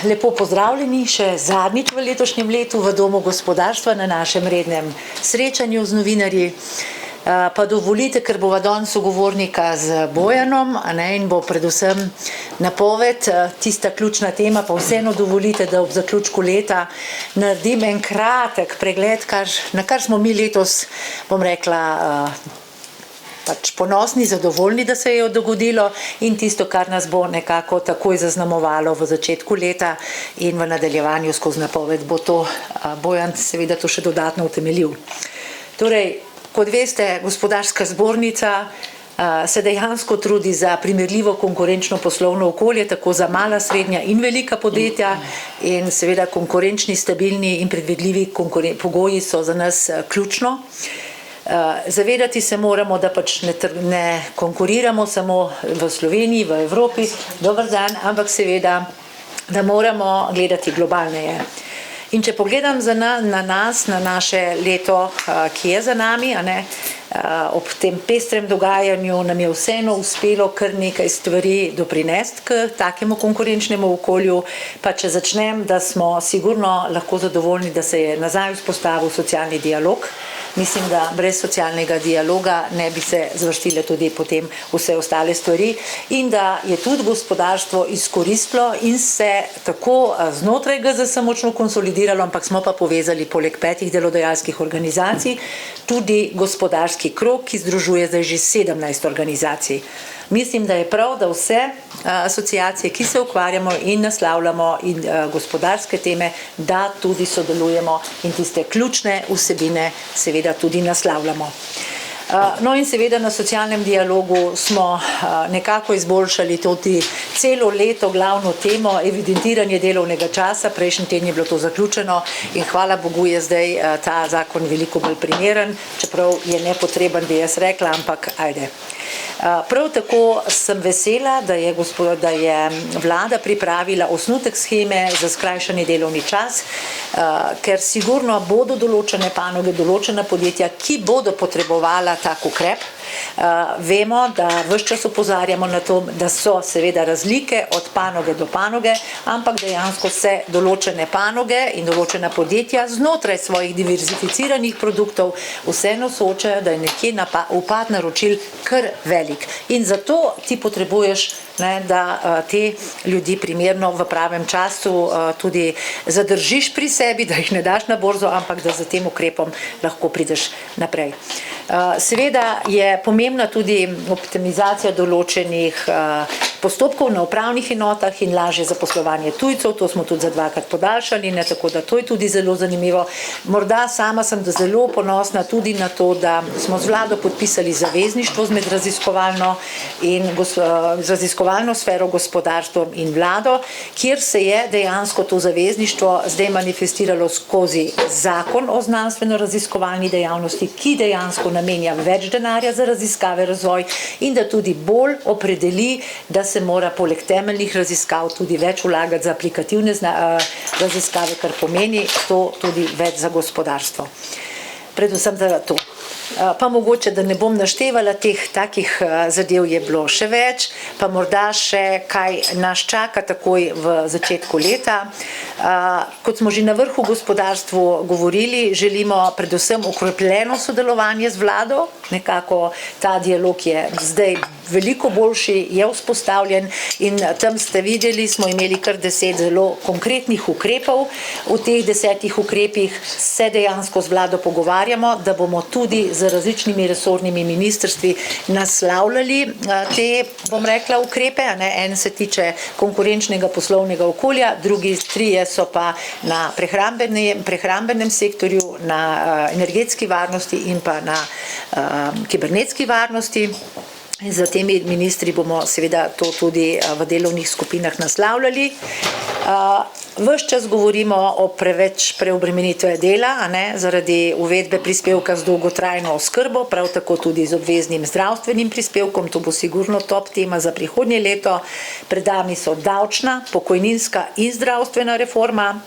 lepo pozdravljeni še zadnjič v letošnjem letu v Domu gospodarstva na našem rednem srečanju z novinarji. Pa dovolite, ker bova danes sogovornika z Bojanom, in bo predvsem napoved, tista ključna tema, pa vseeno dovolite, da ob zaključku leta naredim en kratek pregled, na kar smo mi letos, bom rekla, ponosni, zadovoljni, da se je dogodilo, in tisto, kar nas bo nekako takoj zaznamovalo v začetku leta in v nadaljevanju skozi napoved, bo to Bojan seveda to še dodatno utemeljil. Torej, kot veste, Gospodarska zbornica se dejansko trudi za primerljivo konkurenčno poslovno okolje, tako za mala, srednja in velika podjetja, in seveda konkurenčni, stabilni in predvidljivi pogoji so za nas ključno. Zavedati se moramo, da ne konkuriramo samo v Sloveniji, v Evropi, dober dan, ampak seveda, da moramo gledati globalneje. In če pogledam na nas, na naše leto, ki je za nami, ob tem pestrem dogajanju nam je vseeno uspelo kar nekaj stvari doprinesti k takemu konkurenčnemu okolju, pa če začnem, da smo sigurno lahko zadovoljni, da se je nazaj vzpostavil socialni dialog. Mislim, da brez socialnega dialoga ne bi se zvrstile tudi potem vse ostale stvari, in da je tudi gospodarstvo izkoristilo in se tako znotraj GZS močno konsolidiralo, ampak smo pa povezali poleg 5 delodajalskih organizacij tudi gospodarski krog, ki združuje zdaj že 17 organizacij. Mislim, da je prav, da vse asociacije, ki se ukvarjamo in naslavljamo in gospodarske teme, da tudi sodelujemo in tiste ključne vsebine seveda tudi naslavljamo. No in seveda na socialnem dialogu smo nekako izboljšali tudi celo leto glavno temo evidentiranje delovnega časa. Prejšnji teden je bilo to zaključeno in hvala Bogu je zdaj ta zakon veliko bolj primeren, čeprav je nepotreben, bi jaz rekla, ampak ajde. Prav tako sem vesela, da je vlada pripravila osnutek sheme za skrajšani delovni čas, ker sigurno bodo določene panoge, določena podjetja, ki bodo potrebovala tak ukrep. Vemo, da ves čas opozarjamo na to, da so seveda razlike od panoge do panoge, ampak dejansko se določene panoge in določena podjetja znotraj svojih diverzificiranih produktov vseeno soočajo, da je nekje upad naročil kar velik. In zato ti potrebuješ, da te ljudi primerno v pravem času tudi zadržiš pri sebi, da jih ne daš na borzo, ampak da za tem ukrepom lahko prideš naprej. Seveda je pomembna tudi optimizacija določenih postopkov na upravnih enotah in lažje zaposlovanje tujcev, to smo tudi za 2krat podaljšali, tako da to je tudi zelo zanimivo. Morda sama sem zelo ponosna tudi na to, da smo z vlado podpisali zavezništvo med raziskovalno sfero, gospodarstvom in vlado, kjer se je dejansko to zavezništvo zdaj manifestiralo skozi zakon o znanstveno-raziskovalni dejavnosti, ki dejansko namenja več denarja za raziskave, razvoj in da tudi bolj opredeli, da se mora poleg temeljnih raziskav tudi več vlagati za aplikativne raziskave, kar pomeni to tudi več za gospodarstvo. Predvsem za to. Pa mogoče, da ne bom naštevala takih zadev je bilo še več, pa morda še kaj nas čaka takoj v začetku leta. Kot smo že na vrhu gospodarstvu govorili, želimo predvsem okrepljeno sodelovanje z vlado, nekako ta dialog je zdaj veliko boljši, je vzpostavljen in tam ste videli, smo imeli kar 10 zelo konkretnih ukrepov. V teh 10 ukrepih se dejansko z vlado pogovarjamo, da bomo tudi z različnimi resornimi ministrstvi naslavljali te, bom rekla, ukrepe. En se tiče konkurenčnega poslovnega okolja, drugi 3 so pa na prehrambenem sektorju, na energetski varnosti in pa na kibernetski varnosti. Z temi ministri bomo seveda to tudi v delovnih skupinah naslavljali. Ves čas govorimo o preveč preobremenitve dela, zaradi uvedbe prispevka z dolgotrajno oskrbo, prav tako tudi z obveznim zdravstvenim prispevkom, to bo sigurno top tema za prihodnje leto. Pred nami so davčna, pokojninska in zdravstvena reforma.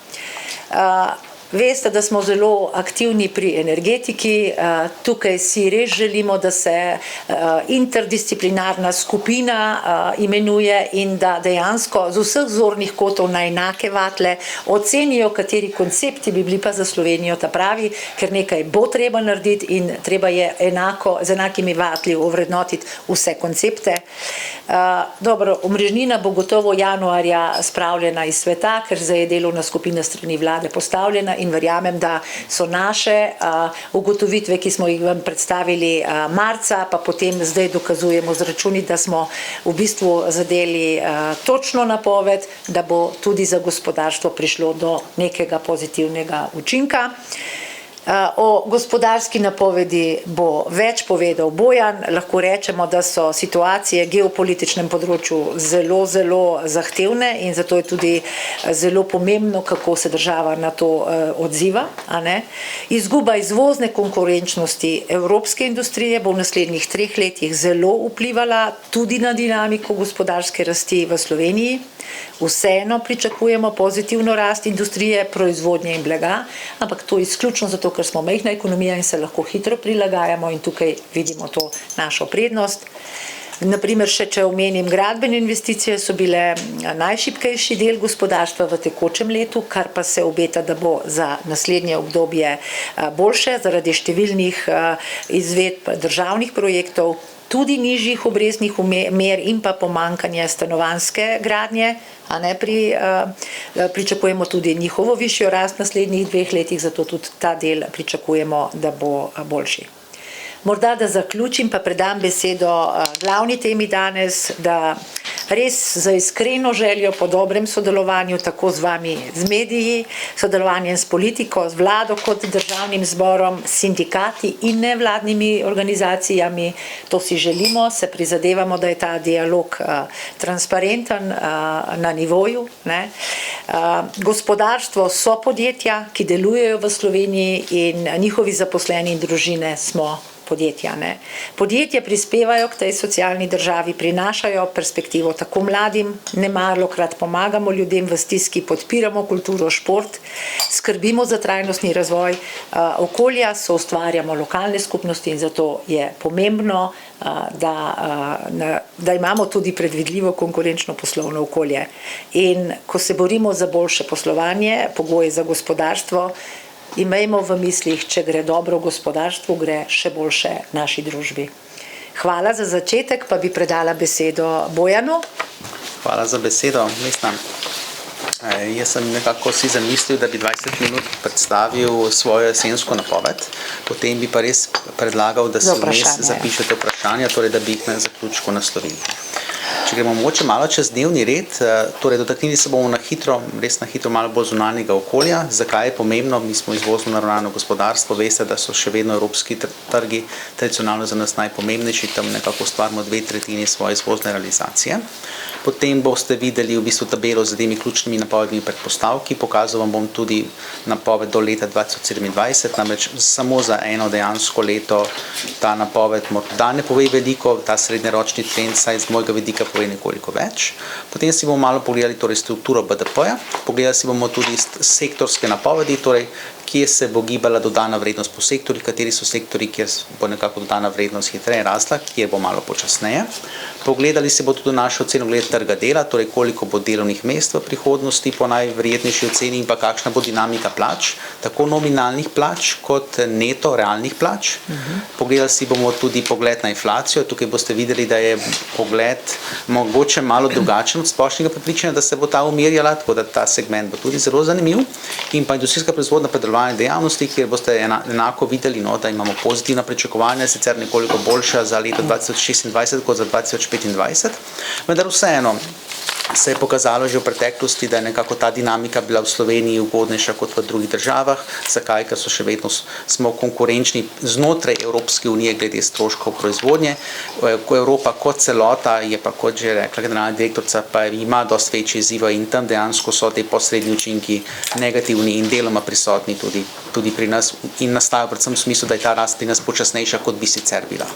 Veste, da smo zelo aktivni pri energetiki, tukaj si res želimo, da se interdisciplinarna skupina imenuje in da dejansko z vseh zornih kotov na enake vatle ocenijo, kateri koncepti bi bili pa za Slovenijo ta pravi, ker nekaj bo treba narediti in treba je z enakimi vatli ovrednotiti vse koncepte. Dobro, omrežnina bo gotovo januarja spravljena iz sveta, ker zdaj je delovna skupina strani vlade postavljena in verjamem, da so naše ugotovitve, ki smo jih vam predstavili marca, pa potem zdaj dokazujemo z računi, da smo v bistvu zadeli točno napoved, da bo tudi za gospodarstvo prišlo do nekega pozitivnega učinka. O gospodarski napovedi bo več povedal Bojan. Lahko rečemo, da so situacije v geopolitičnem področju zelo, zelo zahtevne in zato je tudi zelo pomembno, kako se država na to odziva. Izguba izvozne konkurenčnosti evropske industrije bo v naslednjih 3 letih zelo vplivala tudi na dinamiko gospodarske rasti v Sloveniji. Vseeno pričakujemo pozitivno rast industrije, proizvodnje in blaga, ampak to izključno zato, ker smo majhna ekonomija in se lahko hitro prilagajamo in tukaj vidimo to našo prednost. Naprimer, če omenim gradbene investicije, so bile najšibkejši del gospodarstva v tekočem letu, kar pa se obeta, da bo za naslednje obdobje boljše zaradi številnih izvedb državnih projektov, tudi nižjih obrestnih mer in pa pomanjkanje stanovanjske gradnje, pričakujemo tudi njihovo višjo rast v naslednjih 2 letih, zato tudi ta del pričakujemo, da bo boljši. Morda, da zaključim, pa predam besedo glavni temi danes, da res za iskreno željo po dobrem sodelovanju, tako z vami, z mediji, sodelovanjem s politiko, z vlado kot državnim zborom, sindikati in nevladnimi organizacijami. To si želimo, se prizadevamo, da je ta dialog transparenten na nivoju. Gospodarstvo so podjetja, ki delujejo v Sloveniji in njihovi zaposleni in družine smo podjetja. Podjetja prispevajo k tej socialni državi, prinašajo perspektivo tako mladim, nemalokrat pomagamo ljudem v stiski, podpiramo kulturo, šport, skrbimo za trajnostni razvoj okolja, soustvarjamo lokalne skupnosti in zato je pomembno, da imamo tudi predvidljivo konkurenčno poslovno okolje. In ko se borimo za boljše poslovanje, pogoje za gospodarstvo, imejmo v mislih, če gre dobro gospodarstvu, gre še boljše naši družbi. Hvala za začetek, pa bi predala besedo Bojanu. Hvala za besedo, Vesna. Jaz sem nekako si zamislil, da bi 20 minut predstavil svojo jesensko napoved, potem bi pa res predlagal, da si vmes zapišete vprašanja, torej da bi jih na zaključku naslovili. Če gremo mogoče malo čez dnevni red, torej dotaknili se bomo res na hitro malo bolj zunanjega okolja. Zakaj je pomembno? Mi smo izvozno naravnano gospodarstvo, veste, da so še vedno evropski trgi tradicionalno za nas najpomembnejši, tam nekako ustvarimo 2/3 svoje izvozne realizacije. Potem boste videli v bistvu tabelo z temi ključnimi napovednimi predpostavki, pokazal vam bom tudi napoved do leta 2027, namreč samo za eno dejansko leto ta napoved morda ne pove veliko, ta srednjeročni trend saj z mojega vidika pove nekoliko več. Potem si bomo malo pogledali torej strukturo BDP-ja, pogledali si bomo tudi sektorske napovedi, torej kje se bo gibala dodana vrednost po sektorjih, kateri so sektorji, kjer bo nekako dodana vrednost hitreje rasla, kjer bo malo počasneje. Pogledali si bo tudi našo oceno glede trga dela, torej koliko bo delovnih mest v prihodnosti po najverjetnejši oceni in pa kakšna bo dinamika plač, tako nominalnih plač kot neto realnih plač. Pogledali si bomo tudi pogled na inflacijo, tukaj boste videli, da je pogled mogoče malo drugačen od splošnega prepričanja, da se bo ta umirjala, tako da ta segment bo tudi zelo zanimiv. In pa industrijska proizvodna predelovalne dejavnosti, kjer boste enako videli, da imamo pozitivna pričakovanja, sicer nekoliko boljša za leto 2026 kot za 2025, vendar vseeno se je pokazalo že v preteklosti, da je nekako ta dinamika bila v Sloveniji ugodnejša kot v drugih državah. Zakaj? Ker so še vedno smo konkurenčni znotraj Evropske unije glede stroškov proizvodnje. Evropa kot celota je pa, kot že rekla generalna direktorica, pa ima dosti večje izzive in tam dejansko so te posredni učinki negativni in deloma prisotni tudi pri nas in nastajajo predvsem v smislu, da je ta rast pri nas počasnejša, kot bi sicer bila.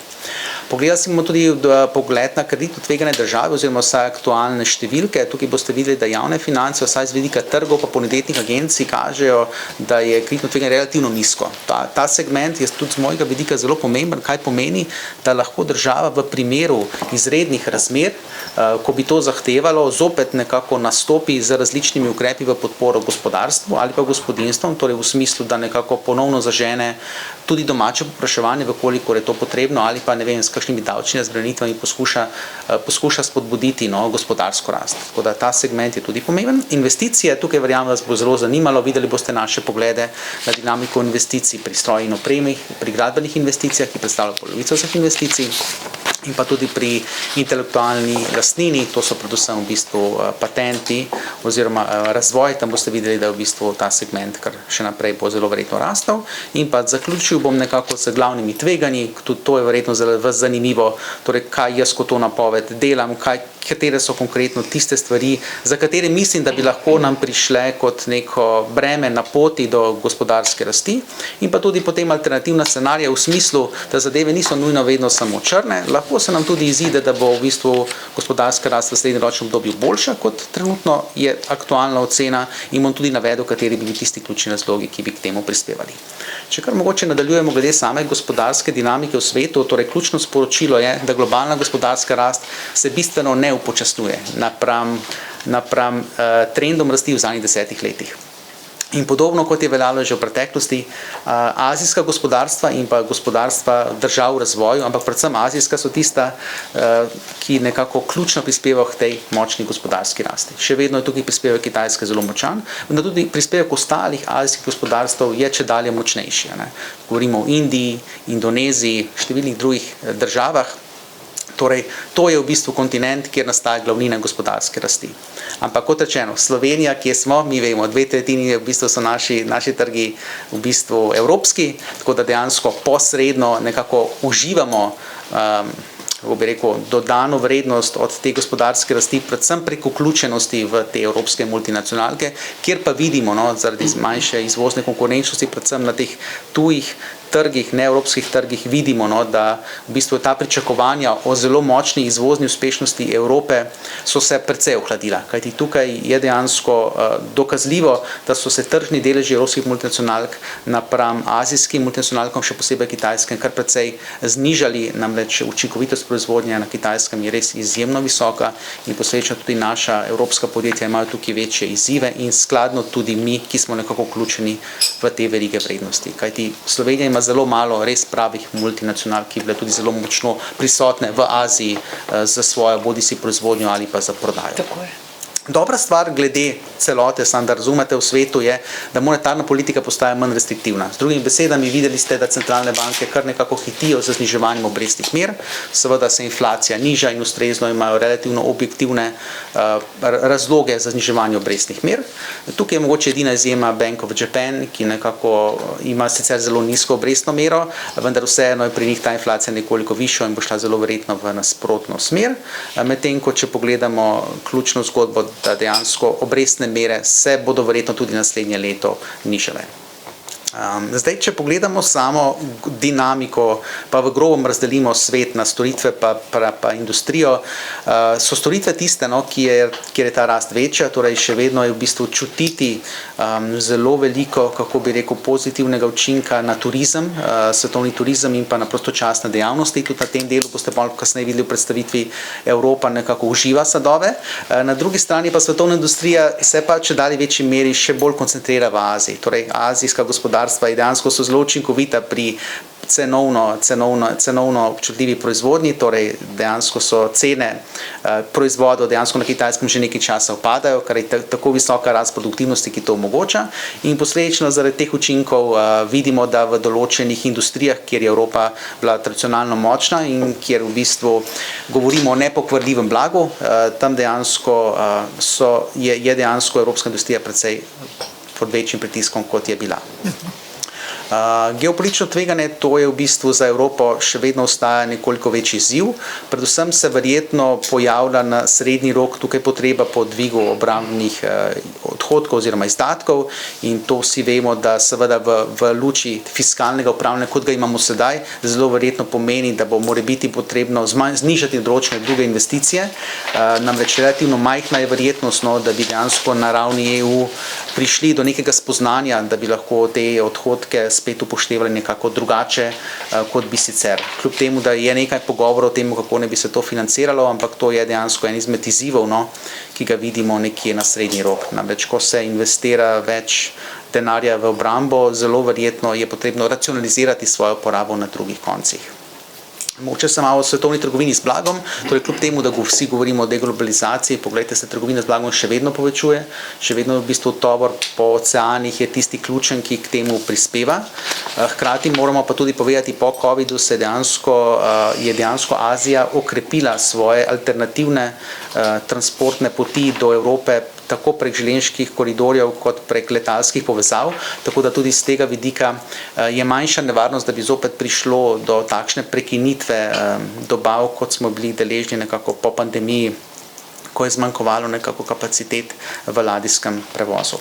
Pogledali smo tudi pogled na kreditno tvegane države oziroma vse aktualne številke. Tukaj boste videli, da javne finance, vsaj z vidika trgov pa bonitetnih agencij, kažejo, da je kreditno tveganje relativno nizko. Ta segment je tudi z mojega vidika zelo pomemben, kaj pomeni, da lahko država v primeru izrednih razmer, ko bi to zahtevalo, zopet nekako nastopi z različnimi ukrepi v podporo gospodarstvu ali pa gospodinjstvom, torej v smislu, da nekako ponovno zažene tudi domače povpraševanje, koliko je to potrebno, ali pa ne vem, s kakšnimi davčnimi razbremenitvami poskuša spodbuditi gospodarsko rast. Tako da ta segment je tudi pomemben. Investicije, tukaj verjamem, da vas bo zelo zanimalo, videli boste naše poglede na dinamiko investicij pri stroji in opremi, pri gradbenih investicijah, ki predstavljajo polovico vseh investicij, in pa tudi pri intelektualni lastnini, to so predvsem v bistvu patenti oziroma razvoj, tam boste videli, da je v bistvu ta segment, kar še naprej bo zelo verjetno rastel. In pa zaključil bom nekako s glavnimi tveganji, tudi to je verjetno zelo zanimivo, torej kaj jaz kot to napoved delam, katere so konkretno tiste stvari, za katere mislim, da bi lahko nam prišle kot neko breme na poti do gospodarske rasti, in pa tudi potem alternativna scenarija v smislu, da zadeve niso nujno vedno samo črne, lahko se nam tudi izide, da bo v bistvu gospodarska rast v srednjeročnem obdobju boljša, kot trenutno je aktualna ocena, in bom tudi navedel, kateri bi bili tisti ključni razlogi, ki bi k temu prispevali. Če kar mogoče nadaljujemo glede same gospodarske dinamike v svetu, torej ključno sporočilo je, da globalna gospodarska rast se bistveno ne upočasnjuje napram trendom rasti v zadnjih 10 letih. In podobno, kot je veljalo že v preteklosti, azijska gospodarstva in pa gospodarstva držav v razvoju, ampak predvsem azijska so tista, ki nekako ključno prispevajo k tej močni gospodarski rasti. Še vedno je tukaj prispevek Kitajske zelo močan, vendar tudi prispevek ostalih azijskih gospodarstv je čedalje močnejši. Govorimo o Indiji, Indoneziji, številnih drugih državah. Torej, to je v bistvu kontinent, kjer nastaja glavnina gospodarske rasti. Ampak kot rečeno, Slovenija, kje smo, mi vemo, 2/3 v bistvu so naši trgi v bistvu evropski, tako da dejansko posredno nekako uživamo bi rekel, dodano vrednost od te gospodarske rasti, predvsem preko vključenosti v te evropske multinacionalke, kjer pa vidimo, zaradi manjše izvozne konkurenčnosti, predvsem na teh tujih trgih, neevropskih trgih, vidimo, da v bistvu ta pričakovanja o zelo močni izvozni uspešnosti Evrope so se precej ohladila. Kajti tukaj je dejansko dokazljivo, da so se tržni deleži evropskih multinacionalk napram azijskim multinacionalkom, še posebej kitajskim, kar precej znižali, namreč učinkovitost proizvodnje na Kitajskem je res izjemno visoka in posledično tudi naša evropska podjetja imajo tukaj večje izzive in skladno tudi mi, ki smo nekako vključeni v te verige vrednosti. Kajti Slovenija ima zelo malo res pravih multinacionalk, ki bile tudi zelo močno prisotne v Aziji za svojo bodisi proizvodnjo ali pa za prodajo. Tako je. Dobra stvar glede celote, samo da razumete, v svetu je, da monetarna politika postaja manj restriktivna. Z drugimi besedami, videli ste, da centralne banke kar nekako hitijo z zniževanjem obrestnih mer, seveda se inflacija niža in ustrezno imajo relativno objektivne razloge za zniževanje obrestnih mer. Tukaj je mogoče edina izjema Bank of Japan, ki nekako ima sicer zelo nizko obrestno mero, vendar vseeno je pri njih ta inflacija nekoliko višja in bo šla zelo verjetno v nasprotno smer. Medtem ko če pogledamo ključno zgodbo, da dejansko obrestne mere se bodo verjetno tudi naslednje leto nižale. Zdaj, če pogledamo samo dinamiko, pa v grobem razdelimo svet na storitve pa industrijo, so storitve tiste, kjer je ta rast večja, torej še vedno je v bistvu čutiti zelo veliko, kako bi rekel, pozitivnega učinka na turizem, svetovni turizem in pa na prostočasne dejavnosti. Tudi na tem delu boste malo kasneje videli v predstavitvi, Evropa nekako uživa sadove. Na drugi strani pa svetovna industrija se pa čedalje večji meri še bolj koncentrira v Aziji. Torej, azijska gospodarstva in dejansko so zelo učinkovita pri cenovno občutljivi proizvodnji, torej dejansko so cene proizvodov dejansko na Kitajskem že nekaj časa upadajo, kar je tako visoka rast produktivnosti, ki to omogoča, in posledično zaradi teh učinkov vidimo, da v določenih industrijah, kjer je Evropa bila tradicionalno močna in kjer v bistvu govorimo o nepokvarljivem blagu, tam dejansko je dejansko evropska industrija precej pod večjim pritiskom, kot je bila. Geopolitično tveganje, to je v bistvu za Evropo še vedno ostaja nekoliko večji izziv. Predvsem se verjetno pojavlja na srednji rok tukaj potreba po dvigu obrambnih odhodkov oziroma izdatkov in to vsi vemo, da seveda v luči fiskalnega upravljanja, kot ga imamo sedaj, zelo verjetno pomeni, da bo morebiti potrebno znižati določene druge investicije. Namreč relativno majhna je verjetnost, da bi dejansko na ravni EU prišli do nekega spoznanja, da bi lahko te odhodke spet upoštevali nekako drugače, kot bi sicer. Kljub temu, da je nekaj pogovorov o tem, kako ne bi se to financiralo, ampak to je dejansko en izmed izzivov, ki ga vidimo nekje na srednji rok. Namreč, ko se investira več denarja v obrambo, zelo verjetno je potrebno racionalizirati svojo porabo na drugih koncih. Mogoče se malo o svetovni trgovini z blagom, torej kljub temu, da vsi govorimo o deglobalizaciji, poglejte se, trgovina z blagom še vedno povečuje, še vedno v bistvu tovor po oceanih je tisti ključen, ki k temu prispeva. Hkrati moramo pa tudi povedati, po covidu je dejansko Azija okrepila svoje alternativne transportne poti do Evrope, tako prek železniških koridorjev kot prek letalskih povezav, tako da tudi z tega vidika je manjša nevarnost, da bi zopet prišlo do takšne prekinitve dobav, kot smo bili deležni nekako po pandemiji, ko je zmanjkovalo nekako kapacitet v ladijskem prevozu.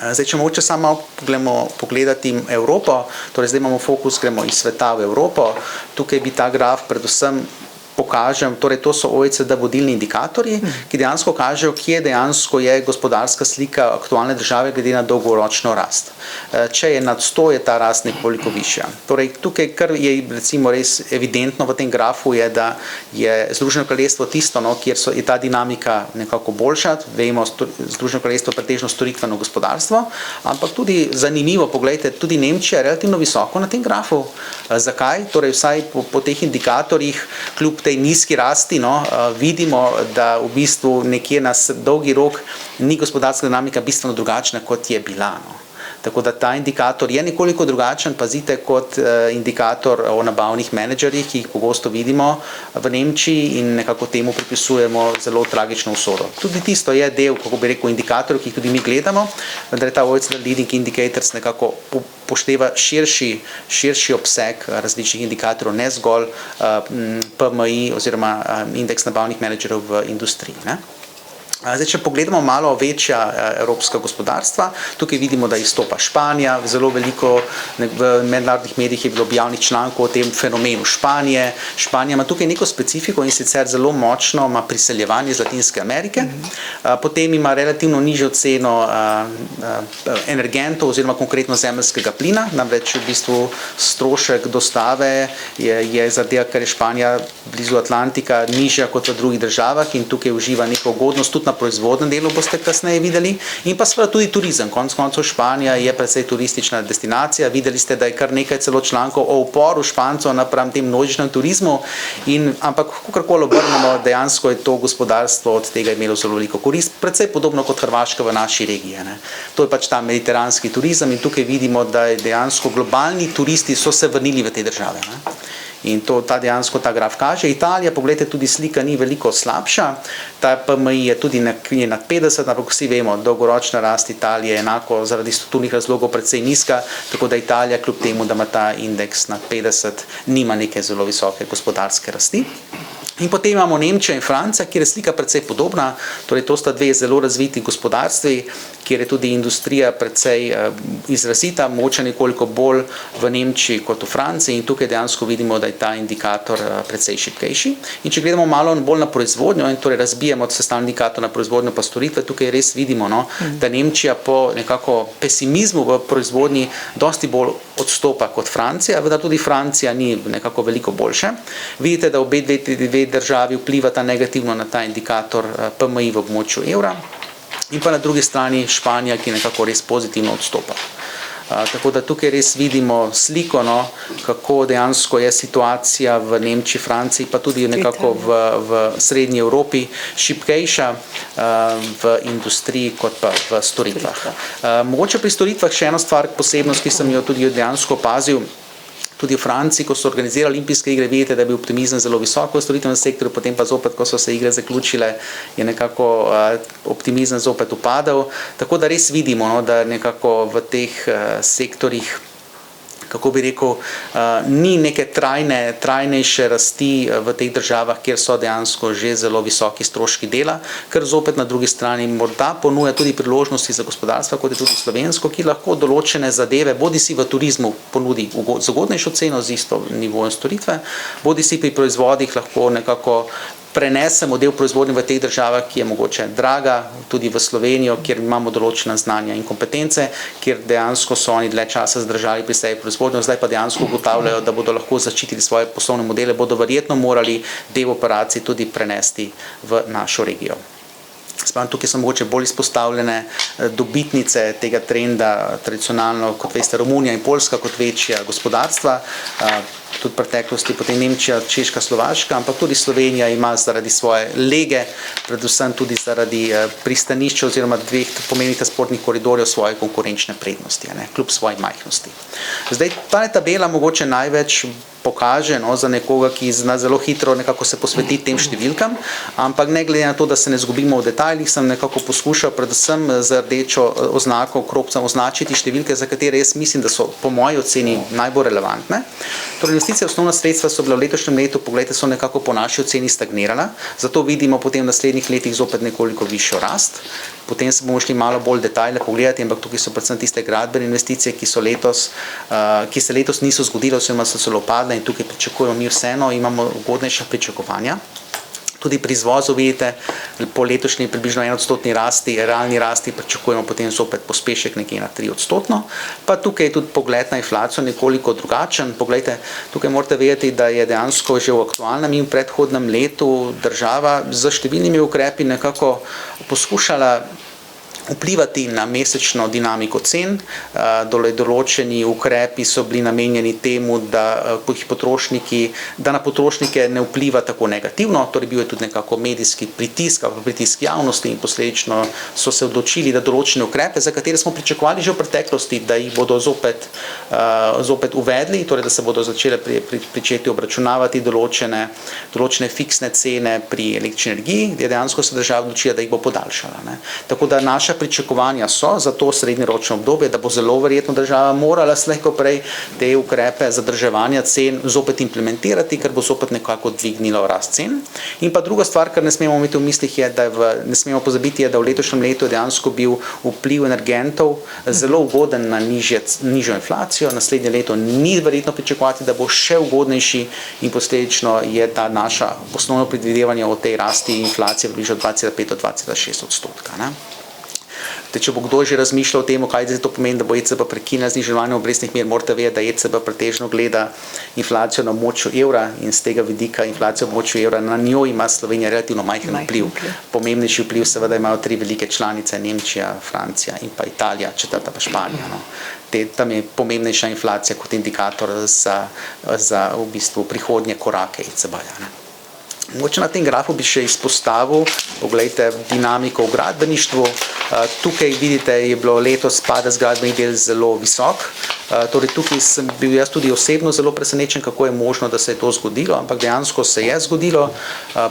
Zdaj, če mogoče samo pogledati Evropo, torej zdaj imamo fokus, gremo iz sveta v Evropo, tukaj bi ta graf predvsem pokažem, torej to so OECD vodilni indikatorji, ki dejansko kažejo, kje dejansko je gospodarska slika aktualne države glede na dolgoročno rast. Če je nad 100, je ta rast nekoliko višja. Torej tukaj, kar je recimo res evidentno v tem grafu, je, da je Združeno kraljestvo tisto, kjer je ta dinamika nekako boljša. Vemo, Združeno kraljestvo je pretežno storitveno gospodarstvo, ampak tudi zanimivo, poglejte, tudi Nemčija je relativno visoko na tem grafu. Zakaj? Torej vsaj po teh indikatorjih, kljub tej nizki rasti, vidimo, da v bistvu nekje na dolgi rok ni gospodarska dinamika bistveno drugačna, kot je bila. Tako da ta indikator je nekoliko drugačen, pazite, kot indikator o nabavnih menedžerjih, ki jih pogosto vidimo v Nemčiji in nekako temu pripisujemo zelo tragično usodo. Tudi tisto je del, kako bi rekel, indikatorjev, ki jih tudi mi gledamo, vendar je ta OECD Leading Indicators nekako pošteva širši obseg različnih indikatorjev, ne zgolj PMI oziroma indeks nabavnih menedžerjev v industriji. Zdaj, če pogledamo malo večja evropska gospodarstva, tukaj vidimo, da izstopa Španija, zelo veliko v mednarodnih medijih je bilo objavljenih člankov o tem fenomenu Španije. Španija ima tukaj neko specifiko in sicer zelo močno ima priseljevanje iz Latinske Amerike, potem ima relativno nižjo ceno energentov oziroma konkretno zemeljskega plina, namreč v bistvu strošek dostave je zaradi tega, ker je Španija blizu Atlantika nižja kot v drugih državah in tukaj uživa neko ugodnost tudi na proizvodnem delu, boste kasneje videli, in pa seveda tudi turizem. Konec koncev Španija je precej turistična destinacija, videli ste, da je kar nekaj celo člankov o uporu Špancov napram tem množičnem turizmu, ampak kakorkoli obrnemo, dejansko je to gospodarstvo od tega imelo zelo veliko korist, precej podobno kot Hrvaška v naši regiji. To je pač ta mediteranski turizem in tukaj vidimo, da je dejansko globalni turisti so se vrnili v te države. In ta graf kaže. Italija, pogledajte, tudi slika ni veliko slabša, ta PMI je tudi nad 50, ampak vsi vemo, dolgoročna rast Italije je enako zaradi strukturnih razlogov precej nizka, tako da Italija, kljub temu, da ima ta indeks nad 50, nima neke zelo visoke gospodarske rasti. In potem imamo Nemčijo in Francija, kjer je slika precej podobna, torej to sta dve zelo razviti gospodarstvi, kjer je tudi industrija precej izrazita, mogoče nekoliko bolj v Nemčiji kot v Franciji in tukaj dejansko vidimo, da je ta indikator precej šibkejši. In če gledamo malo bolj na proizvodnjo in torej razbijemo sestavni indikator na proizvodnjo pa storitve, tukaj res vidimo, da Nemčija po nekako pesimizmu v proizvodnji dosti bolj odstopa kot Francija, vendar tudi Francija ni nekako veliko boljše. Vidite, da obe dve državi vplivata negativno na ta indikator PMI v območju evra in pa na drugi strani Španija, ki nekako res pozitivno odstopa. Tako da tukaj res vidimo sliko, kako dejansko je situacija v Nemčiji, Franciji, pa tudi nekako v srednji Evropi šibkejša v industriji kot pa v storitvah. Mogoče pri storitvah še ena stvar, posebnost, ki sem jo tudi dejansko opazil, tudi v Franciji, ko so organizirali olimpijske igre, vidite, da je bil optimizem zelo visoko v storitvenem sektorju, potem pa zopet, ko so se igre zaključile, je nekako optimizem zopet upadel. Tako da res vidimo, da nekako v teh sektorjih kako bi rekel, ni neke trajnejše rasti v teh državah, kjer so dejansko že zelo visoki stroški dela, ker zopet na drugi strani morda ponuja tudi priložnosti za gospodarstvo, kot je tudi slovensko, ki lahko določene zadeve, bodi si v turizmu ponudi z ugodnejšo ceno, z isto nivojem storitve, bodi si pri proizvodih lahko nekako prenesemo del proizvodnje v teh državah, ki je mogoče draga, tudi v Slovenijo, kjer imamo določena znanja in kompetence, kjer dejansko so oni dlje časa zdržali pri sebi proizvodnjo, zdaj pa dejansko ugotavljajo, da bodo lahko začitili svoje poslovne modele, bodo verjetno morali del operacij tudi prenesti v našo regijo. Spomnim, tukaj so mogoče bolj izpostavljene dobitnice tega trenda, tradicionalno, kot veste, Romunija in Poljska kot večja gospodarstva, tudi v preteklosti, potem Nemčija, Češka, Slovaška, ampak tudi Slovenija ima zaradi svoje lege, predvsem tudi zaradi pristanišča oziroma dveh pomembnih transportnih koridorjev svoje konkurenčne prednosti, kljub svoji majhnosti. Zdaj, ta tabela mogoče največ pokaže za nekoga, ki zna zelo hitro nekako se posvetiti tem številkam, ampak ne glede na to, da se ne zgubimo v detaljih, sem nekako poskušal predvsem z rdečo oznako krogcem označiti številke, za katere jaz mislim, da so po moji oceni najbolj relevantne. Torej, investicije v osnovna sredstva so bile v letošnjem letu, poglejte, so nekako po naši oceni stagnirala, zato vidimo potem v naslednjih letih zopet nekoliko višjo rast. Potem se bomo šli malo bolj detaljne pogledati, ampak tukaj so predvsem tiste gradbene investicije, ki se letos niso zgodile, oziroma so celo padle in tukaj pričakujemo mi vseeno, imamo ugodnejša pričakovanja. Tudi pri izvozu vidite, po letošnji približno 1% rasti, realni rasti pričakujemo potem zopet pospešek nekje na 3%. Pa tukaj je tudi pogled na inflacijo nekoliko drugačen. Poglejte, tukaj morate vedeti, da je dejansko že v aktualnem in predhodnem letu država z številnimi ukrepi nekako poskušala vplivati na mesečno dinamiko cen. Določeni ukrepi so bili namenjeni temu, da na potrošnike ne vpliva tako negativno, torej bil je tudi nekako medijski pritisk ali pritisk javnosti in posledično so se odločili, da določene ukrepe, za katere smo pričakovali že v preteklosti, da jih bodo zopet uvedli, torej da se bodo začele pričeti obračunavati določene fiksne cene pri električni energiji, je dejansko se država odločila, da jih bo podaljšala. Tako da naša pričakovanja so za to srednjeročno obdobje, da bo zelo verjetno država morala slej ko prej te ukrepe zadrževanja cen zopet implementirati, ker bo zopet nekako dvignilo rast cen. In pa druga stvar, kar ne smemo imeti v mislih, je, da ne smemo pozabiti, je, da v letošnjem letu je dejansko bil vpliv energentov zelo ugoden na nižjo inflacijo. Naslednje leto ni verjetno pričakovati, da bo še ugodnejši in posledično je ta naša osnovno predvidevanje o tej rasti inflacije približno 2,5 do 2,6%. Če bo kdo že razmišljal o tem, kaj to pomeni, da bo ECB prekinila zniževanje obrestnih mer, morate vedeti, da ECB pretežno gleda inflacijo na območju evra in z tega vidika inflacija v območju evra, na njo ima Slovenija relativno majhen vpliv. Pomembnejši vpliv seveda imajo tri velike članice, Nemčija, Francija in pa Italija, četrta pa Španija. Tam je pomembnejša inflacija kot indikator za v bistvu prihodnje korake ECB-ja. Mogoče na tem grafu bi še izpostavil, poglejte, dinamiko v gradbeništvu. Tukaj vidite, je bilo letos padec gradbenih del zelo visok. Torej tukaj sem bil jaz tudi osebno zelo presenečen, kako je možno, da se je to zgodilo, ampak dejansko se je zgodilo.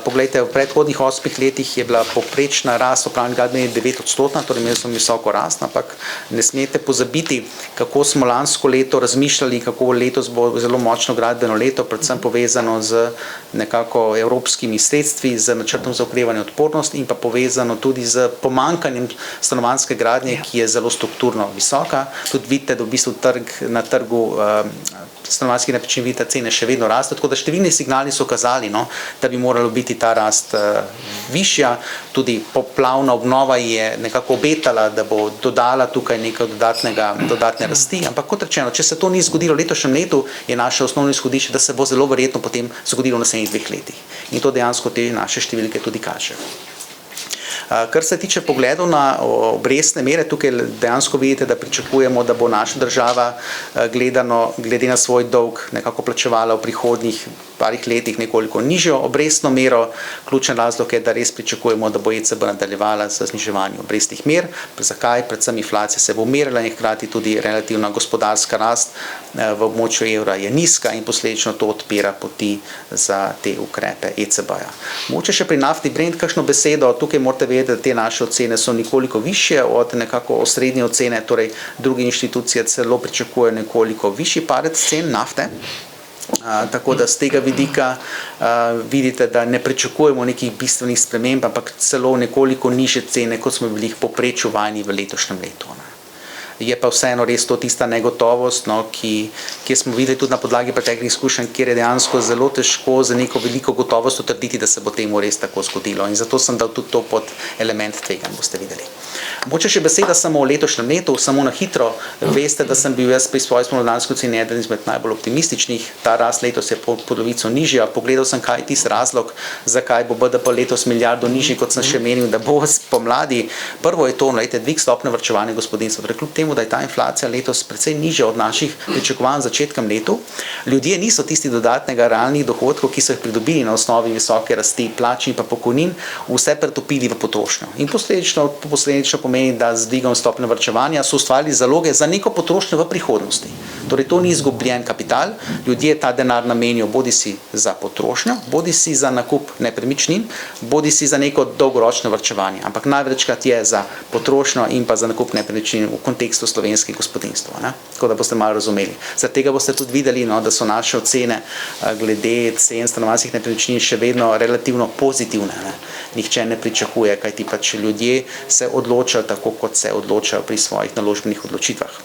Poglejte, v predhodnih 8 letih je bila povprečna rast opravljenih gradbenih 9%, torej imeli smo visoko rast, ampak ne smete pozabiti, kako smo lansko leto razmišljali, kako letos bo zelo močno gradbeno leto, predvsem povezano z nekako evropskimi sredstvi, z načrtom za okrevanje in odpornost in pa povezano tudi z pomanjkanjem stanovanjske gradnje, ki je zelo strukturno visoka. Tudi vidite, da v bistvu na trgu stanovanjskih nepremičnin vidite, cene še vedno raste, tako da številni signali so kazali, da bi moralo biti ta rast višja. Tudi poplavna obnova je nekako obetala, da bo dodala tukaj nekaj dodatne rasti, ampak kot rečeno, če se to ni zgodilo v letošnjem letu, je naše osnovno izhodišče, da se bo zelo verjetno potem zgodilo v naslednjih 2 letih. In to dejansko te naše številke tudi kažejo. Kar se tiče pogledov na obrestne mere, tukaj dejansko vidite, da pričakujemo, da bo naša država glede na svoj dolg nekako plačevala v prihodnjih parih letih nekoliko nižjo obrestno mero. Ključen razlog je, da res pričakujemo, da bo ECB nadaljevala z zniževanjem obrestnih mer. Zakaj? Predvsem inflacija se bo umirila in hkrati tudi relativna gospodarska rast v območju evra je nizka in posledično to odpira poti za te ukrepe ECB-ja. Mogoče še pri nafti Brent kakšno besedo, tukaj morate vedeti, vedeti, da te naše ocene so nekoliko višje od nekako osrednje ocene, torej druge inštitucije celo pričakujejo nekoliko višji padec cen nafte. Tako da z tega vidika vidite, da ne pričakujemo nekih bistvenih sprememb, ampak celo nekoliko nižje cene, kot smo bili povprečju vajeni v letošnjem letu. Je pa vseeno res to tista negotovost, ki smo videli tudi na podlagi preteklih izkušenj, kjer je dejansko zelo težko za neko veliko gotovost utrditi, da se bo temu res tako zgodilo. In zato sem dal tudi to pod element tveganj, boste videli. Mogoče še beseda samo o letošnjem letu, samo na hitro. Veste, da sem bil jaz pri svoji spomladanski oceni eden izmed najbolj optimističnih. Ta rast letos je polovico nižja. Pogledal sem, kaj je tisti razlog, zakaj bo BDP letos milijardo nižji, kot sem še menil, da bo spomladi. Prvo je to, dvig stopnje varčevanja gospodinjstva. Torej, kljub temu, da je ta inflacija letos precej nižja od naših pričakovanj v začetkem letu, ljudje niso tisti dodatnega realnih dohodkov, ki so jih pridobili na osnovi visoke rasti plač in pa pokojnin, vse pretopili v potrošnjo. In posledično pomeni, da z dvigom stopnje varčevanja so ustvarili zaloge za neko potrošnjo v prihodnosti. Torej, to ni izgubljen kapital, ljudje ta denar namenijo bodisi za potrošnjo, bodisi za nakup nepremičnin, bodisi za neko dolgoročno varčevanje. Ampak največkrat je za potrošnjo in pa za nakup nepremičnin v kontekstu slovenskih gospodinjstv. Tako da boste malo razumeli. Zaradi tega boste tudi videli, da so naše ocene glede cen stanovanjskih nepremičnin še vedno relativno pozitivne. Nihče ne pričakuje, kajti pač ljudje se odločajo tako, kot se odločajo pri svojih naložbenih odločitvah.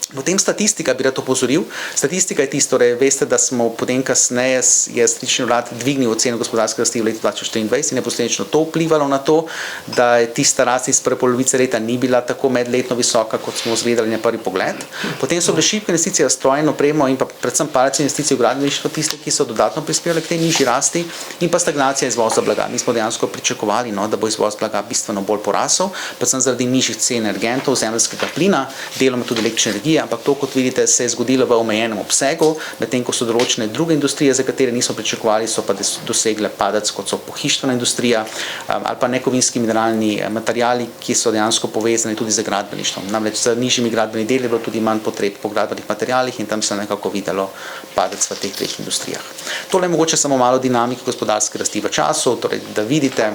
Potem statistika, bi rad opozoril. Statistika je tisto, torej veste, da smo potem kasneje je Statistični urad dvignil oceno gospodarske rasti v letu 2023 in je posledično to vplivalo na to, da je tista rast iz prve polovice leta ni bila tako medletno visoka, kot smo zvedali na prvi pogled. Potem so bile šibke investicije v stroj in opremo in pa predvsem padec investicij v gradbeništvo tiste, ki so dodatno prispevali k tej nižji rasti in pa stagnacija izvoza blaga. Mi smo dejansko pričakovali, da bo izvoz blaga bistveno bolj porasel, predvsem zaradi nižjih cen energentov, zemeljskega plina, deloma tudi električne energije. Ampak to, kot vidite, se je zgodilo v omejenem obsegu, medtem ko so določene druge industrije, za katere nismo pričakovali, so pa dosegle padec, kot so pohištvena industrija ali pa nekovinski mineralni materiali, ki so dejansko povezani tudi z gradbeništvom. Namreč z nižjimi gradbenih deli je bilo tudi manj potreb po gradbenih materialih in tam se je nekako videlo padec v teh dveh industrijah. Tole je mogoče samo malo dinamike gospodarske rasti v času, torej da vidite.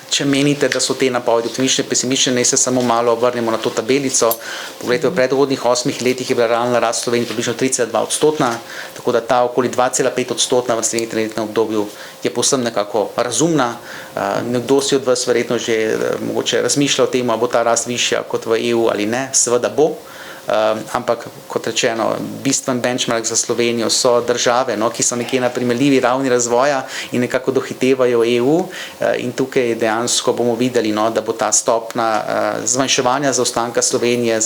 Če menite, da so te napovedi optimistične, pesimistične, naj se samo malo vrnemo na to tabelico. Poglejte, v predhodnih 8 letih je bila realna rast v Sloveniji približno 3,2%, tako da ta okoli 2,5% v naslednjem letnem obdobju je povsem nekako razumna. Nekdo si od vas verjetno že mogoče razmišlja o tem, ali bo ta rast višja kot v EU ali ne, seveda bo. Ampak, kot rečeno, bistven benchmark za Slovenijo so države, ki so nekje na primerljivi ravni razvoja in nekako dohitevajo EU in tukaj dejansko bomo videli, da bo ta stopna zmanjševanja zaostanka Slovenije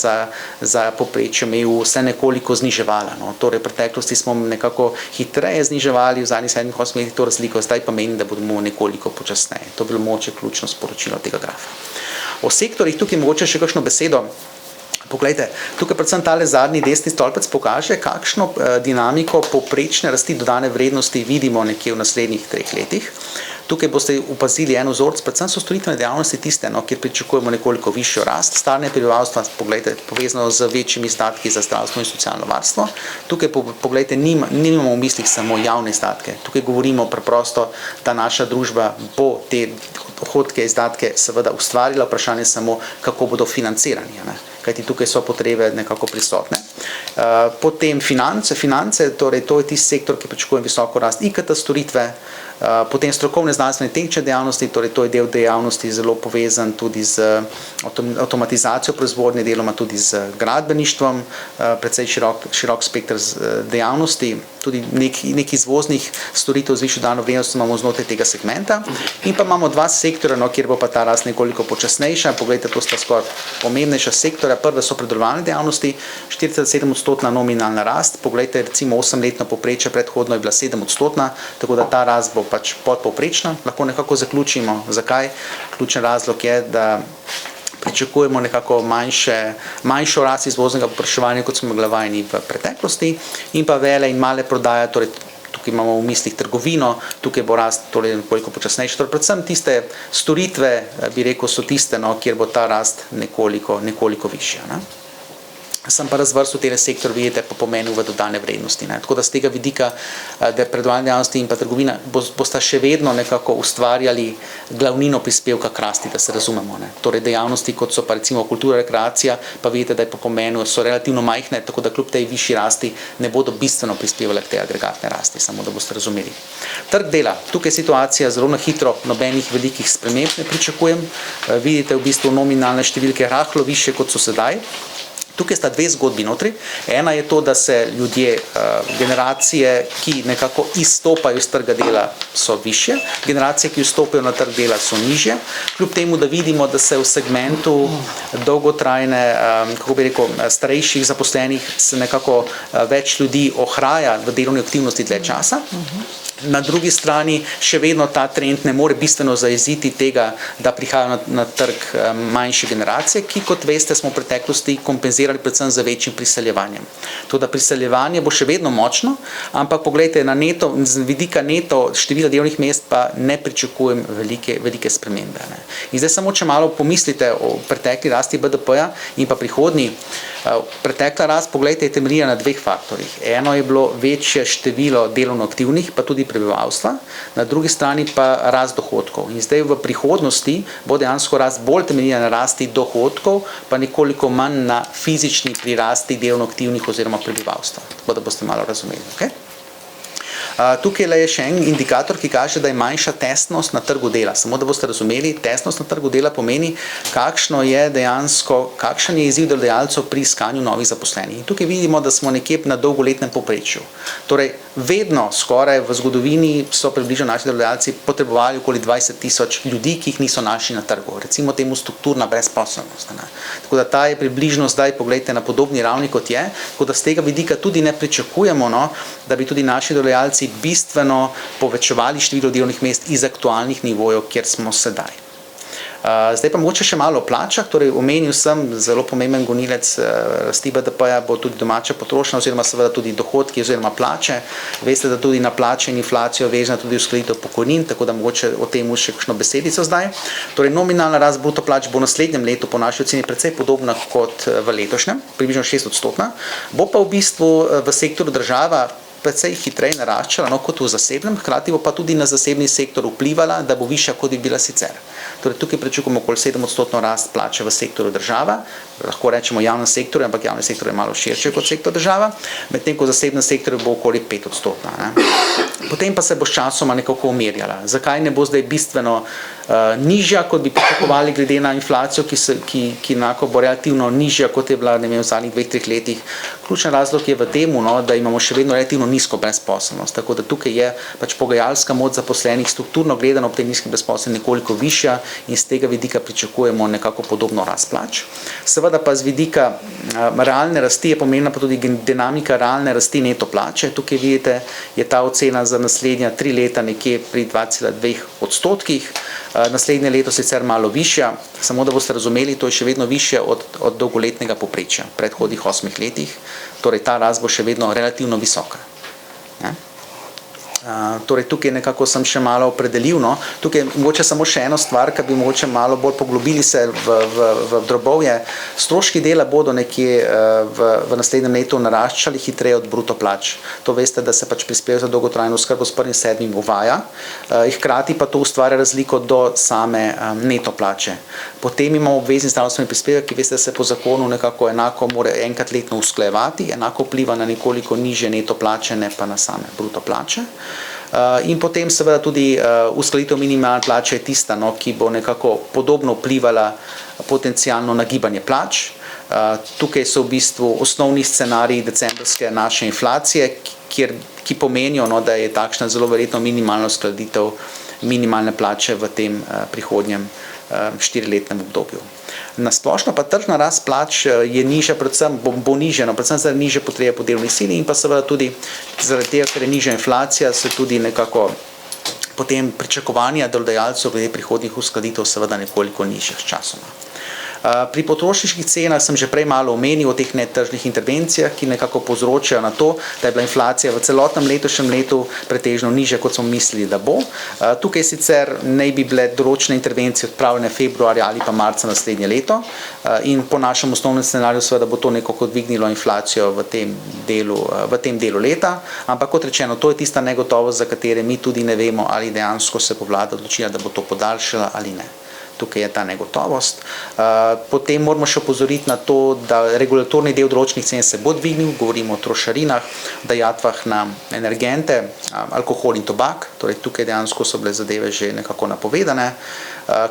za povprečjem EU se nekoliko zniževala. Torej, v preteklosti smo nekako hitreje zniževali v zadnjih 7-8 letih to razliko, zdaj pa menim, da bomo nekoliko počasneje. To bi bilo mogoče ključno sporočilo tega grafa. O sektorjih tukaj mogoče še kakšno besedo. Poglejte, tukaj predvsem tale zadnji desni stolpec pokaže, kakšno dinamiko povprečne rasti dodane vrednosti vidimo nekje v naslednjih 3 letih. Tukaj boste opazili en vzorec, predvsem so storitvene dejavnosti tiste, kjer pričakujemo nekoliko višjo rast. Staranje prebivalstva, poglejte, povezano z večjimi izdatki za zdravstvo in socialno varstvo. Tukaj, poglejte, nimamo v mislih samo javne izdatke. Tukaj govorimo preprosto, da naša družba bo te dohodke, izdatke seveda ustvarila, vprašanje samo, kako bodo financirani. Kajti tukaj so potrebe nekako prisotne. Potem finance, torej to je tisti sektor, ki pričakuje visoko rast IKT storitve, potem strokovne znanstvene tehnične dejavnosti, torej to je del dejavnosti zelo povezan tudi z avtomatizacijo proizvodnje, deloma tudi z gradbeništvom, precej širok spektr dejavnosti, tudi nek izvoznih storitev z višjo dodano vrednostjo imamo znotraj tega segmenta. In pa imamo dva sektorja, kjer bo pa ta rast nekoliko počasnejša. Poglejte, to sta skoraj pomembnejša sektorja. Prve so predelovalne dejavnosti, 4,7% nominalna rast. Poglejte, recimo 8-letno povprečje predhodno je bila 7%, tako da ta rast bo pač podpovprečna. Lahko nekako zaključimo. Zakaj? Ključen razlog je, da pričakujemo nekako manjšo rast izvoznega povpraševanja, kot smo vajeni v preteklosti, in pa vele in male prodaje, torej tukaj imamo v mislih trgovino, tukaj bo rast torej nekoliko počasnejša. Torej predvsem tiste storitve, bi rekel, so tiste, kjer bo ta rast nekoliko višja. sem pa razvrstil tele sektor, vidite, po pomenu v dodane vrednosti. Ne. Tako da z tega vidika, da predelovalna dejavnost in pa trgovina bosta še vedno nekako ustvarjali glavnino prispevka k rasti, da se razumemo. Ne. Torej dejavnosti, kot so pa recimo kultura, rekreacija, pa vidite, da je po pomenu, so relativno majhne, tako da kljub tej višji rasti ne bodo bistveno prispevale k tej agregatne rasti, samo da boste razumeli. Trg dela. Tukaj je situacija zelo na hitro, nobenih velikih sprememb ne pričakujem. Vidite v bistvu nominalne številke rahlo višje, kot so sedaj. Tukaj sta dve zgodbi notri. Ena je to, da se ljudje, generacije, ki nekako izstopajo iz trga dela, so višje, generacije, ki vstopajo na trg dela, so nižje. Kljub temu, da vidimo, da se v segmentu dolgotrajne, kako bi rekel, starejših zaposlenih se nekako več ljudi ohraja v delovni aktivnosti dlje časa. Na drugi strani še vedno ta trend ne more bistveno zajeziti tega, da prihajajo na trg manjše generacije, ki, kot veste, smo v preteklosti kompenzirali predvsem z večjim priseljevanjem. To, da priseljevanje bo še vedno močno, ampak poglejte, z vidika neto števila delovnih mest pa ne pričakujem velike spremembe. Ne. In zdaj samo, če malo pomislite o pretekli rasti BDP-ja in pa prihodnji. Pretekla rast, poglejte, je temeljila na dveh faktorjih. Eno je bilo večje število delovno aktivnih, pa tudi prebivalstva, na drugi strani pa rast dohodkov. In zdaj v prihodnosti bo dejansko rast bolj temeljila na rasti dohodkov, pa nekoliko manj na fizični prirasti delovno aktivnih oziroma prebivalstva. Tako da boste malo razumeli. Okay? Tukaj je še en indikator, ki kaže, da je manjša tesnost na trgu dela. Samo da boste razumeli, tesnost na trgu dela pomeni, kakšen je izziv delodajalcev pri iskanju novih zaposlenih. In tukaj vidimo, da smo nekje na dolgoletnem povprečju. Torej, vedno skoraj v zgodovini so približno naši delodajalci potrebovali okoli 20,000 ljudi, ki jih niso našli na trgu. Recimo temu strukturna brezposelnost. Ne. Tako da ta je približno zdaj, pogledajte, na podobni ravni, kot je. Tako da z tega vidika tudi ne pričakujemo, da bi tudi naši delodajalci bistveno povečevali število delovnih mest iz aktualnih nivojev, kjer smo sedaj. Zdaj pa mogoče še malo o plačah, torej omenil sem, zelo pomemben gonilec rasti BDP-ja bo tudi domača potrošnja oziroma seveda tudi dohodki oziroma plače. Veste, da tudi na plače in inflacijo vezana tudi uskladitev pokojnin, tako da mogoče o tem še kakšno besedico zdaj. Torej nominalna rast bruto plač bo v naslednjem letu po naši oceni precej podobna kot v letošnjem, približno 6%. Bo pa v bistvu v sektorju država precej hitreje naraščala, kot v zasebnem, hkrati bo pa tudi na zasebni sektor vplivala, da bo višja, kot bi bila sicer. Torej, tukaj pričakujemo okoli 7% rast plače v sektorju država, lahko rečemo javnem sektorju, ampak javni sektor je malo širše kot sektor država, medtem ko v zasebnem sektorju bo okoli 5%. Ne. Potem pa se bo s časoma nekako umirjala. Zakaj ne bo zdaj bistveno nižja, kot bi pričakovali glede na inflacijo, ki enako bo relativno nižja, kot je bila, ne vem, v zadnjih 2-3 letih. Ključen razlog je v tem, da imamo še vedno relativno nizko brezposelnost. Tako da tukaj je pač pogajalska moč zaposlenih strukturno gledano ob tej nizki brezposelnosti nekoliko višja in z tega vidika pričakujemo nekako podobno rast plač. Seveda pa z vidika realne rasti je pomembna pa tudi dinamika realne rasti neto plače. Tukaj vidite, je ta ocena za naslednja 3 leta nekje pri 2,2%. Naslednje leto sicer malo višja, samo da boste razumeli, to je še vedno višje od dolgoletnega povprečja v predhodnih 8 letih, torej ta rast bo še vedno relativno visoka. Ne? Torej tukaj nekako sem še malo opredelil. Tukaj mogoče samo še eno stvar, ki bi mogoče malo bolj poglobili se v drobovje. Stroški dela bodo nekje v naslednjem letu naraščali hitreje od bruto plač. To veste, da se pač prispevek za dolgotrajno oskrbo s 1.7. uvaja, hkrati pa to ustvarja razliko do same neto plače. Potem imamo obvezni zdravstveni prispevek, ki veste, da se po zakonu nekako enako mora enkrat letno usklajevati, enako vpliva na nekoliko nižje neto plače, ne pa na same bruto plače. In potem seveda tudi uskladitev minimalne plače je tista, ki bo nekako podobno vplivala potencialno na gibanje plač. Tukaj so v bistvu osnovni scenariji decembrske naše inflacije, ki pomenijo, da je takšna zelo verjetno minimalna uskladitev minimalne plače v tem prihodnjem 4-letnem obdobju. Na splošno pa tržna rast plač je nižja, predvsem bo nižja, predvsem zaradi nižje potrebe po delovni sili in pa seveda tudi zaradi tega, ker je nižja inflacija, se tudi nekako potem pričakovanja delodajalcev glede prihodnjih uskladitev seveda nekoliko nižja s časoma. Pri potrošniških cenah sem že prej malo omenil o teh netržnih intervencijah, ki nekako povzročajo na to, da je bila inflacija v celotnem letošnjem letu pretežno nižja, kot smo mislili, da bo. Tukaj sicer naj bi bile določene intervencije odpravljene februarja ali pa marca naslednje leto in po našem osnovnem scenariju seveda bo to nekako dvignilo inflacijo v tem delu leta, ampak kot rečeno, to je tista negotovost, za katere mi tudi ne vemo, ali dejansko se bo vlada odločila, da bo to podaljšala ali ne. Tukaj je ta negotovost. Potem moramo še opozoriti na to, da regulatorni del določenih cen se bo dvignil, govorimo o trošarinah, dajatvah na energente, alkohol in tobak, torej tukaj dejansko so bile zadeve že nekako napovedane.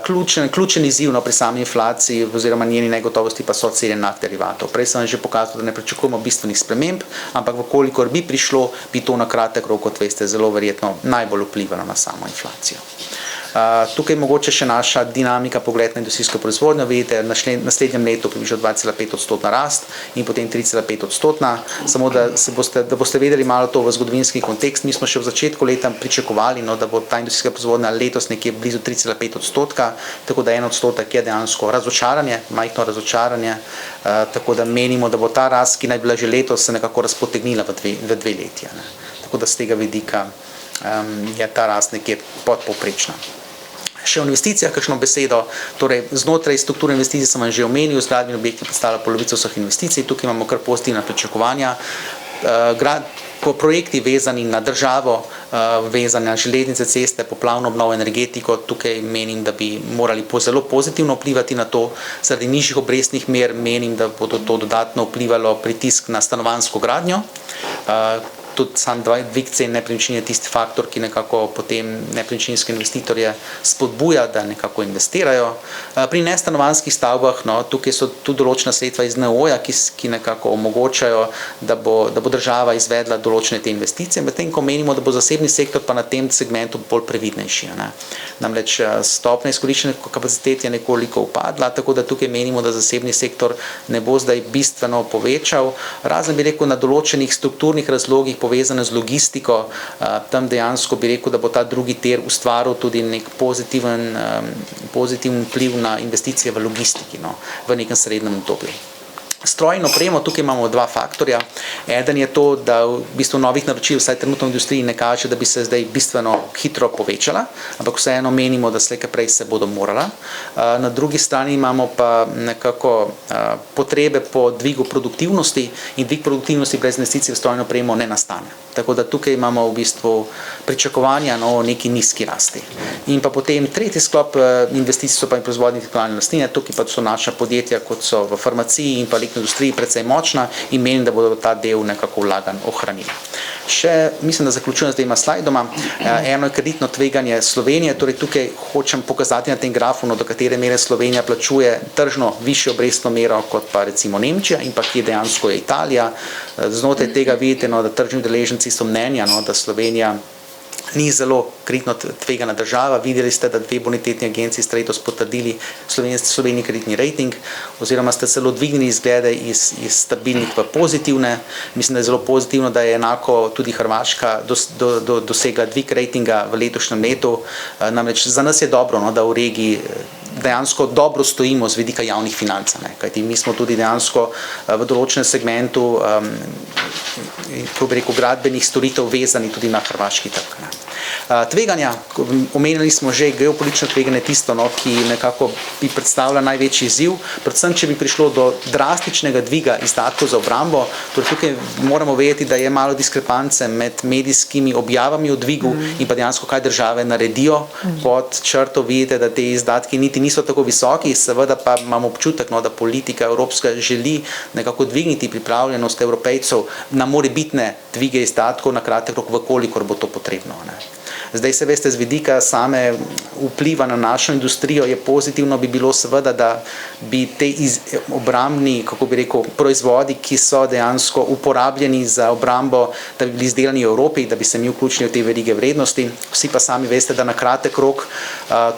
Ključen izziv pri sami inflaciji oziroma njeni negotovosti pa so cene naftnih derivatov. Prej sem že pokazal, da ne pričakujemo bistvenih sprememb, ampak vkolikor bi prišlo, bi to na kratek rok, kot veste, zelo verjetno najbolj vplivalo na samo inflacijo. Tukaj mogoče še naša dinamika, pogled na industrijsko proizvodnjo, vidite, v naslednjem letu približno 2,5% rast in potem 3,5%, samo da boste vedeli malo to v zgodovinski kontekst. Mi smo še v začetku leta pričakovali, da bo ta industrijska proizvodnja letos nekje blizu 3,5%, tako da 1% je dejansko razočaranje, majhno razočaranje, tako da menimo, da bo ta rast, ki naj bila že letos, se nekako razpotegnila v dve leti. Tako da z tega vidika je ta rast nekje podpovprečna. Še o investicijah kakšno besedo, torej znotraj strukture investicij sem vam že omenil, zgradbeni objekti predstavlja polovico vseh investicij, tukaj imamo kar pozitivna pričakovanja. Projekti vezani na državo, vezani na železnice, ceste, poplavno obnovo, energetiko, tukaj menim, da bi morali zelo pozitivno vplivati na to, zaradi nižjih obrestnih mer menim, da bo to dodatno vplivalo pritisk na stanovanjsko gradnjo. Tudi sam dvig cen nepremičnin je tisti faktor, ki nekako potem nepremičninske investitorje spodbuja, da nekako investirajo. Pri nestanovanjskih stavbah, tukaj so tudi določena sredstva iz NOO-ja, ki nekako omogočajo, da bo država izvedla določene te investicije, medtem ko menimo, da bo zasebni sektor pa na tem segmentu bolj previdnejši. Namreč stopnja izkoriščene kapacitete je nekoliko upadla, tako da tukaj menimo, da zasebni sektor ne bo zdaj bistveno povečal, razen bi rekel na določenih strukturnih razlogih povezane z logistiko, tam dejansko bi rekel, da bo ta drugi tir ustvaril tudi nek pozitiven vpliv na investicije v logistiki, v nekem srednjem obdobju. Stroj in opremo, tukaj imamo dva faktorja. Eden je to, da v bistvu novih naročil, vsaj trenutno v industriji ne kaže, da bi se zdaj bistveno hitro povečala, ampak vseeno menimo, da slej prej se bodo morala. Na drugi strani imamo pa nekako potrebe po dvigu produktivnosti in dvig produktivnosti brez investicij v stroj in opremo ne nastane. Tako da tukaj imamo v bistvu pričakovanja o neki nizki rasti. In pa potem tretji sklop investicij so pa in proizvodne intelektualne lastnine, tukaj pa so naša podjetja, kot so v farmaciji in pa industriji precej močna in menim, da bodo ta del nekako vlaganj ohranili. Še, mislim, da zaključujem z dvema slajdoma. Eno je kreditno tveganje Slovenije, torej tukaj hočem pokazati na tem grafu, do katere mere Slovenija plačuje tržno višjo obrestno mero kot pa recimo Nemčija in pa kje dejansko je Italija. Znotraj tega vidite, da tržni udeleženci so mnenja, da Slovenija ni zelo kreditno tvegana država. Videli ste, da dve bonitetni agenciji sta letos potrdili Sloveniji kreditni rating oziroma ste celo dvignili izglede iz stabilnih v pozitivne. Mislim, da je zelo pozitivno, da je enako tudi Hrvaška dosegla dvig ratinga v letošnjem letu. Namreč za nas je dobro, da v regiji dejansko dobro stojimo z vidika javnih financ, kajti mi smo tudi dejansko v določenem segmentu, ko bi rekel, gradbenih storitev vezani tudi na hrvaški trg. Tveganja, omenili smo že geopolitično tveganje, tisto, ki nekako bi predstavlja največji izziv, predvsem, če bi prišlo do drastičnega dviga izdatkov za obrambo. Torej tukaj moramo vedeti, da je malo diskrepance med medijskimi objavami o dvigu in pa dejansko, kaj države naredijo. Pod črto vidite, da te izdatki niti niso tako visoki, seveda pa imamo občutek, da politika evropska želi nekako dvigniti pripravljenost Evropejcev na morebitne dvige izdatkov na kratek rok, vkolikor bo to potrebno. Zdaj se veste, z vidika same vpliva na našo industrijo je pozitivno bi bilo seveda, da bi te obrambni, kako bi rekel, proizvodi, ki so dejansko uporabljeni za obrambo, da bi bili izdelani v Evropi, da bi se mi vključili v te verige vrednosti. Vsi pa sami veste, da na kratek rok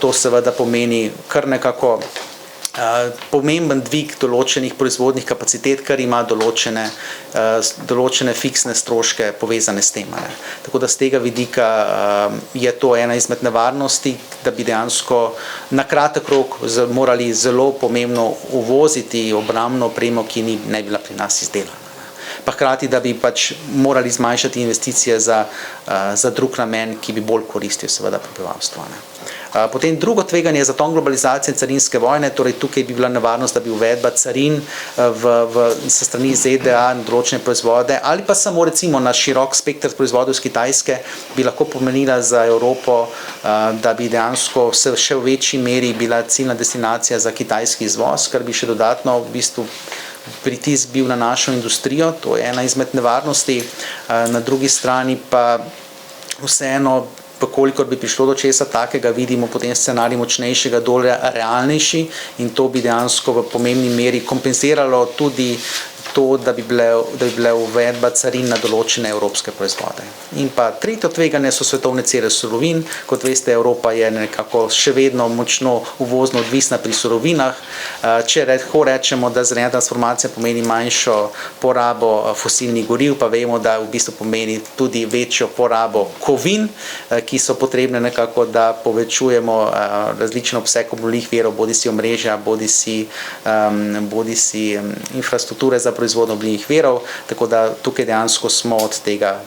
to seveda pomeni kar nekako pomemben dvig določenih proizvodnih kapacitet, kar ima določene fiksne stroške povezane s tem. Tako da z tega vidika je to ena izmed nevarnosti, da bi dejansko na kratek rok morali zelo pomembno uvoziti obrambno opremo, ki ne bila pri nas izdelana. Pa hkrati, da bi pač morali zmanjšati investicije za drug namen, ki bi bolj koristil seveda prebivalstvu. Potem drugo tveganje je zaton globalizacije in carinske vojne, torej tukaj bi bila nevarnost, da bi uvedba carin sa strani ZDA na določene proizvode ali pa samo recimo na širok spekter proizvodov iz Kitajske bi lahko pomenila za Evropo, da bi dejansko še v večji meri bila ciljna destinacija za kitajski izvoz, kar bi še dodatno v bistvu pritisk bil na našo industrijo, to je ena izmed nevarnosti. Na drugi strani pa vseeno, kolikor bi prišlo do česa takega, vidimo potem scenarij močnejšega dolarja realnejši in to bi dejansko v pomembni meri kompenziralo tudi to, da bi bile uvedba carin na določene evropske proizvode. In pa tretje tveganje so svetovne cene surovin. Kot veste, Evropa je nekako še vedno močno uvozno odvisna pri surovinah. Če rečemo, da zelena transformacija pomeni manjšo porabo fosilnih goriv, pa vemo, da v bistvu pomeni tudi večjo porabo kovin, ki so potrebne nekako, da povečujemo različen obseg obnovljivih virov, bodisi omrežja, bodisi infrastrukture za proizvodnjo obnovljivih virov, tako da tukaj dejansko smo od tega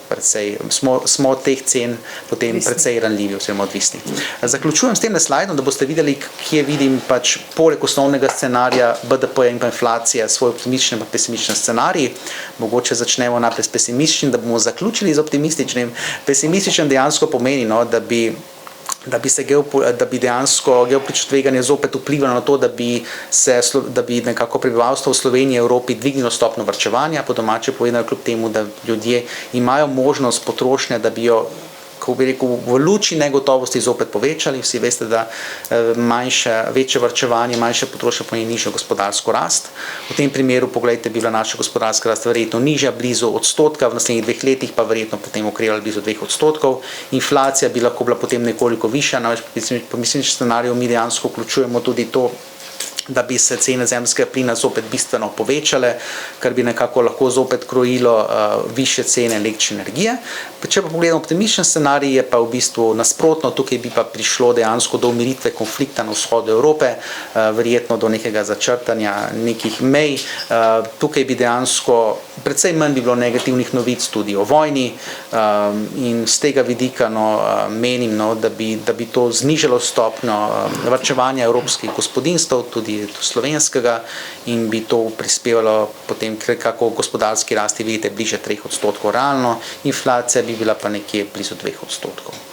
smo od teh cen potem precej ranljivi oziroma odvisni. Zaključujem s tem slajdom, da boste videli, kje vidim pač poleg osnovnega scenarija BDP in pa inflacija svoj optimističen in pesimističen scenarij. Mogoče začnemo najprej s pesimističnim, da bomo zaključili z optimističnim. Pesimističen dejansko pomeni, da bi dejansko geopolitično tveganje zopet vplivalo na to, da bi nekako prebivalstvo v Sloveniji in Evropi dvignilo stopnjo varčevanja, po domače povedano, kljub temu, da ljudje imajo možnost potrošnje, da bi jo, kako bi rekel, v luči negotovosti zopet povečali. Vsi veste, da večje varčevanje, manjše potrošnje pomeni nižjo gospodarsko rast. V tem primeru, poglejte, bi bila naša gospodarska rast verjetno nižja, blizu 1%, v naslednjih 2 letih pa verjetno potem okrevala blizu 2%. Inflacija bi lahko bila potem nekoliko višja, po mislim, scenariju mi dejansko vključujemo tudi to, da bi se cene zemeljskega plina zopet bistveno povečale, kar bi nekako lahko zopet krojilo višje cene električne energije. Če pa pogledamo optimističen scenarij, je pa v bistvu nasprotno, tukaj bi pa prišlo dejansko do umiritve konflikta na vzhodu Evrope, verjetno do nekega začrtanja nekih mej. Tukaj bi dejansko precej manj bi bilo negativnih novic tudi o vojni in z tega vidika menim, da bi to znižalo stopnjo varčevanja evropskih gospodinjstev, tudi slovenskega, in bi to prispevalo potem kako gospodarski rasti, vidite, bliže 3% realno, inflacija bi bila pa nekje blizu 2%.